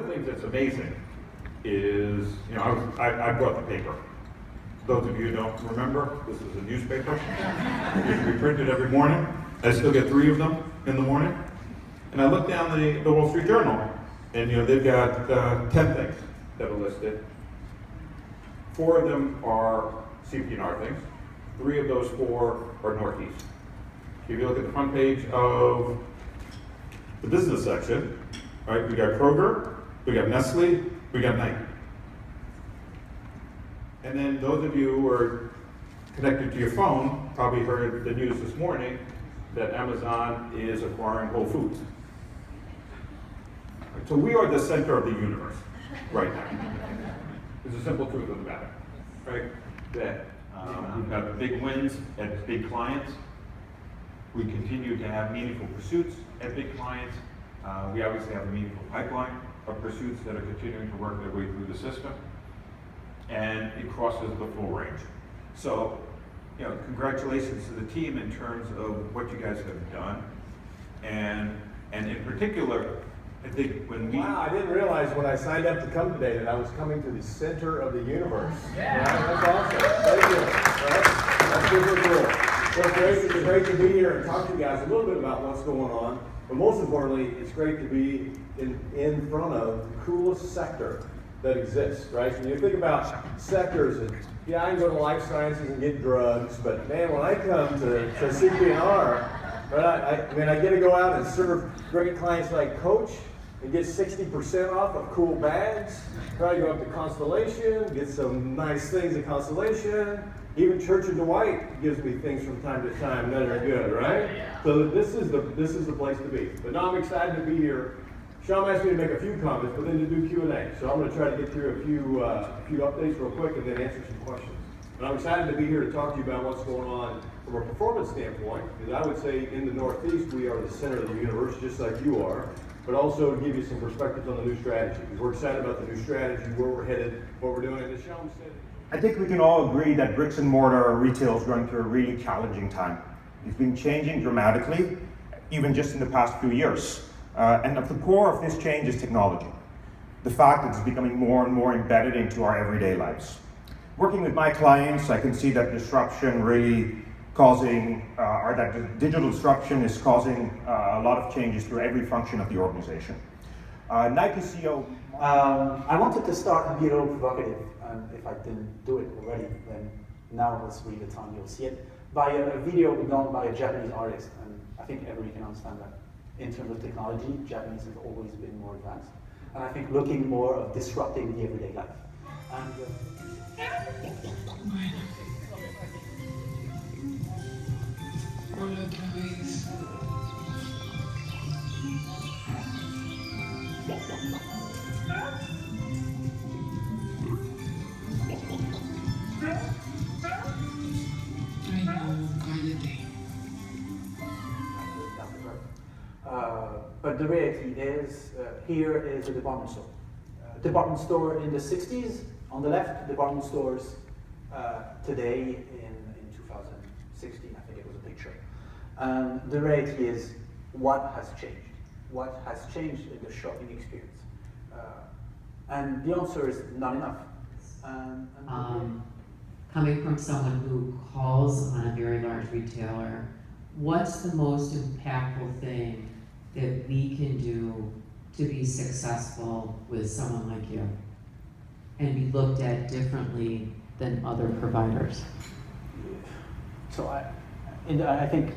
of the things that's amazing is, you know, I brought the paper. Those of you who don't remember, this is a newspaper. It used to be printed every morning. I still get 3 of them in the morning. And I looked down the Wall Street Journal, and you know, they've got 10 things that are listed. 4 of them are CPR things. 3 of those 4 are Northeast. If you look at the front page of the business section, right, we got Kroger, we got Nestle, we got Nike. And then those of you who are connected to your phone probably heard the news this morning that Amazon is acquiring Whole Foods. So we are the center of the universe right now. It's a simple truth of the matter, right? That we've got big wins at big clients. We continue to have meaningful pursuits at big clients. We obviously have a meaningful pipeline of pursuits that are continuing to work their way through the system. And it crosses the full range. So, you know, congratulations to the team in terms of what you guys have done. And in particular, I think when we... Wow, I didn't realize when I signed up to come today that I was coming to the center of the universe. Yeah. Right? That's awesome. Thank you. Right? That's super cool. Well, it's great to be here and talk to you guys a little bit about what's going on. But most importantly, it's great to be in front of the coolest sector that exists, right? So when you think about sectors, and yeah, I can go to life sciences and get drugs, but man, when I come to CPR, right, I mean, I get to go out and serve great clients like Coach and get 60% off of cool bags. Try to go up to Constellation, get some nice things at Constellation. Even Church of Dwight gives me things from time to time that are good, right? So this is the place to be. But now I'm excited to be here. Sean asked me to make a few comments, but then to do Q&A. So I'm going to try to get through a few updates real quick and then answer some questions. But I'm excited to be here to talk to you about what's going on from a performance standpoint, because I would say in the Northeast we are the center of the universe, just like you are, but also to give you some perspectives on the new strategy, because we're excited about the new strategy, where we're headed, what we're doing. And as Sean said, I think we can all agree that bricks and mortar retail is going through a really challenging time. It's been changing dramatically, even just in the past few years. And at the core of this change is technology. The fact that it's becoming more and more embedded into our everyday lives. Working with my clients, I can see that disruption really causing, or that the digital disruption is causing a lot of changes through every function of the organization. Nike CEO. I wanted to start and be a little provocative, and if I didn't do it already, then now is really the time you'll see it, by a video done by a Japanese artist, and I think everybody can understand that. In terms of technology, Japanese have always been more advanced, and I think looking more of disrupting the everyday life. And, Hola otra vez. Ay no, cállate. But the reality is, here is a department store. Department store in the 60s, on the left, department stores today in 2016, I think it was a picture. The reality is, what has changed? What has changed in the shopping experience? And the answer is not enough. Coming from someone who calls on a very large retailer, what's the most impactful thing that we can do to be successful with someone like you and be looked at differently than other providers? So I think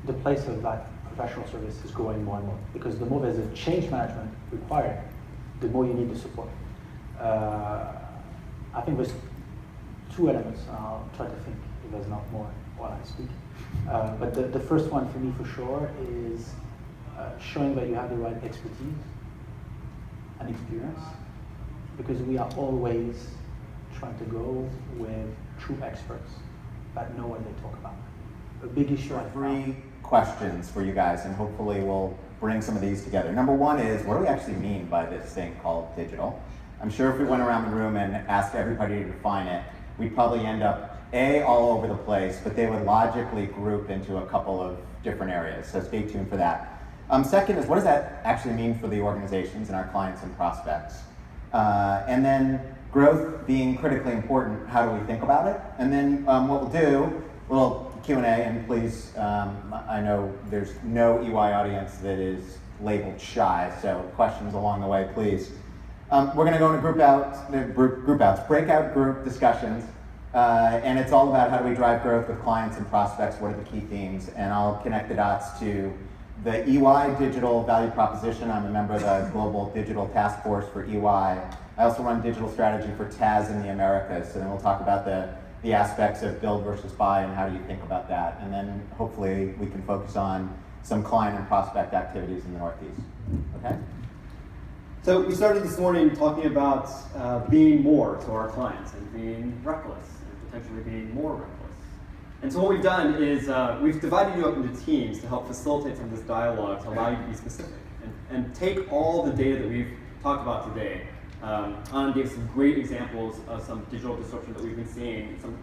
the place of that professional service is growing more and more, because the more there's a change management required, the more you need the support. I think there's 2 elements, and I'll try to think if there's not more while I speak. But the first one for me for sure is showing that you have the right expertise and experience, because we are always trying to go with true experts that know what they talk about. A big issue right now. 3 questions for you guys, and hopefully we'll bring some of these together. Number 1 is, what do we actually mean by this thing called digital? I'm sure if we went around the room and asked everybody to define it, we'd probably end up, A, all over the place, but they would logically group into a couple of different areas, so stay tuned for that. Second is, what does that actually mean for the organizations and our clients and prospects? And then growth being critically important, how do we think about it? And then what we'll do, a little Q&A, and please, I know there's no EY audience that is labeled shy, so questions along the way, please. We're gonna go into breakout group discussions, and it's all about how do we drive growth with clients and prospects, what are the key themes, and I'll connect the dots to the EY digital value proposition. I'm a member of the Global Digital Task Force for EY. I also run digital strategy for TAS in the Americas, so then we'll talk about the aspects of build versus buy and how do you think about that, and then hopefully we can focus on some client and prospect activities in the Northeast, okay? So we started this morning talking about being more to our clients and being reckless and potentially being more reckless. And so what we've done is we've divided you up into teams to help facilitate some of this dialogue to allow you to be specific and take all the data that we've talked about today. Anand gave some great examples of some digital disruption that we've been seeing, some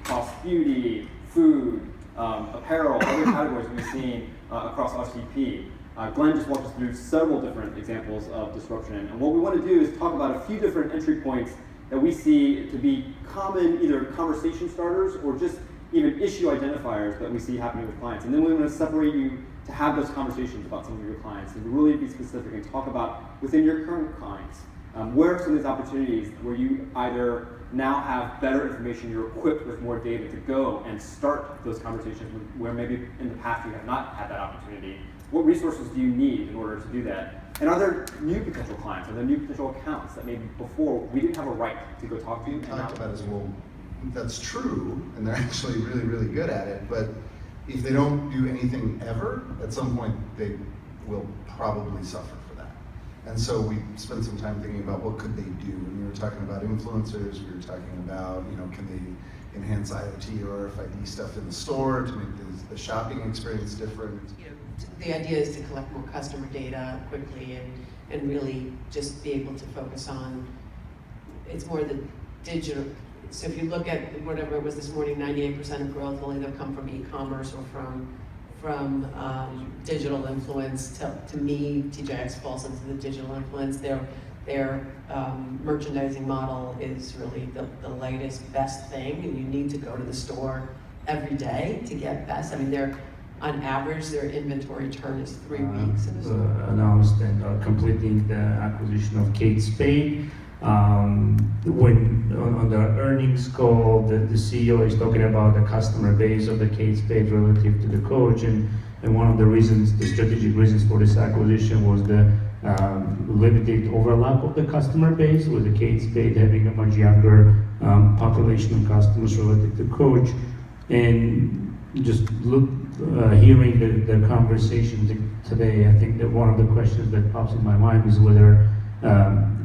across beauty, food, apparel, other categories we've seen across RCP. Glenn just walked us through several different examples of disruption. And what we want to do is talk about a few different entry points that we see to be common either conversation starters or just even issue identifiers that we see happening with clients. And then we want to separate you to have those conversations about some of your clients and really be specific and talk about within your current clients, where are some of these opportunities where you either now have better information, you're equipped with more data to go and start those conversations where maybe in the past you have not had that opportunity. What resources do you need in order to do that? And are there new potential clients? Are there new potential accounts that maybe before we didn't have a right to go talk to? We talked about as well, that's true, and they're actually really, really good at it, but if they don't do anything ever, at some point they will probably suffer for that. And so we spent some time thinking about what could they do, and we were talking about influencers, we were talking about, can they enhance IoT or RFID stuff in the store to make the shopping experience different. The idea is to collect more customer data quickly and really just be able to focus on, it's more the digital. So if you look at whatever it was this morning, 98% of growth will either come from e-commerce or from digital influence. To me, TJX falls into the digital influence. Their merchandising model is really the latest, best thing, and you need to go to the store every day to get best. I mean, on average, their inventory turn is 3 weeks in a store. Announced and are completing the acquisition of Kate Spade. When on the earnings call, the CEO is talking about the customer base of the Kate Spade relative to the Coach, and one of the reasons, the strategic reasons for this acquisition was the limited overlap of the customer base, with the Kate Spade having a much younger population of customers relative to Coach. And just hearing the conversation today, I think that one of the questions that pops in my mind is whether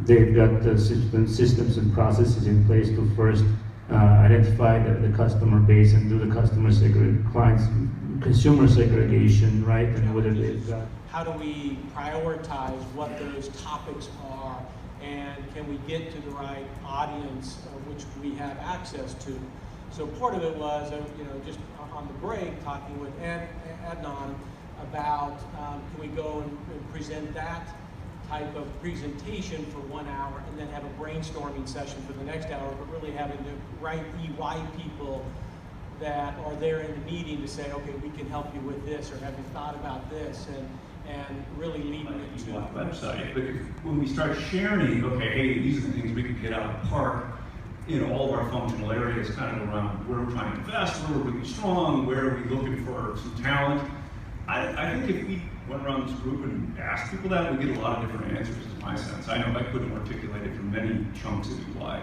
they've got the systems and processes in place to first identify the customer base and do the consumer segregation, right? And whether they've got. How do we prioritize what those topics are, and can we get to the right audience which we have access to? So part of it was, just on the break, talking with Adnan about can we go and present that type of presentation for 1 hour and then have a brainstorming session for the next hour, but really having the right EY people that are there in the meeting to say, okay, we can help you with this, or have you thought about this, and really leading it to the website. But when we start sharing, okay, hey, these are the things we can get out of the park, all of our functional areas kind of around where we're trying to invest, where we're really strong, where are we looking for some talent. I think if we went around this group and asked people that, we'd get a lot of different answers, in my sense. I know I couldn't articulate it from many chunks of EY.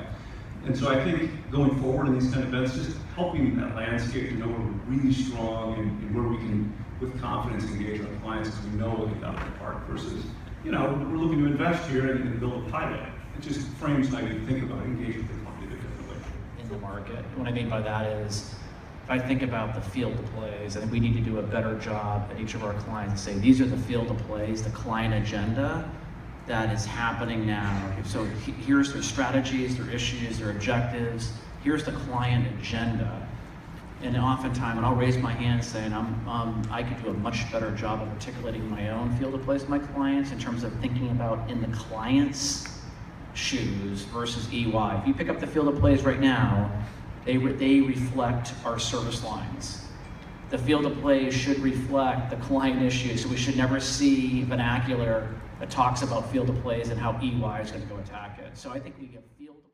And so I think going forward in these kind of events, just helping that landscape to know where we're really strong and where we can, with confidence, engage our clients because we know what we got in the park versus, we're looking to invest here and build a pilot. It just frames how you think about engaging with the company differently. In the market. What I mean by that is, if I think about the field of plays, I think we need to do a better job at each of our clients and say, these are the field of plays, the client agenda that is happening now. So here's their strategies, their issues, their objectives. Here's the client agenda. and oftentimes, and I'll raise my hand saying I could do a much better job of articulating my own field of plays to my clients in terms of thinking about in the client's shoes versus EY. If you pick up the field of plays right now, they reflect our service lines. The field of plays should reflect the client issue, so we should never see vernacular that talks about field of plays and how EY is going to go attack it. So I think we get field of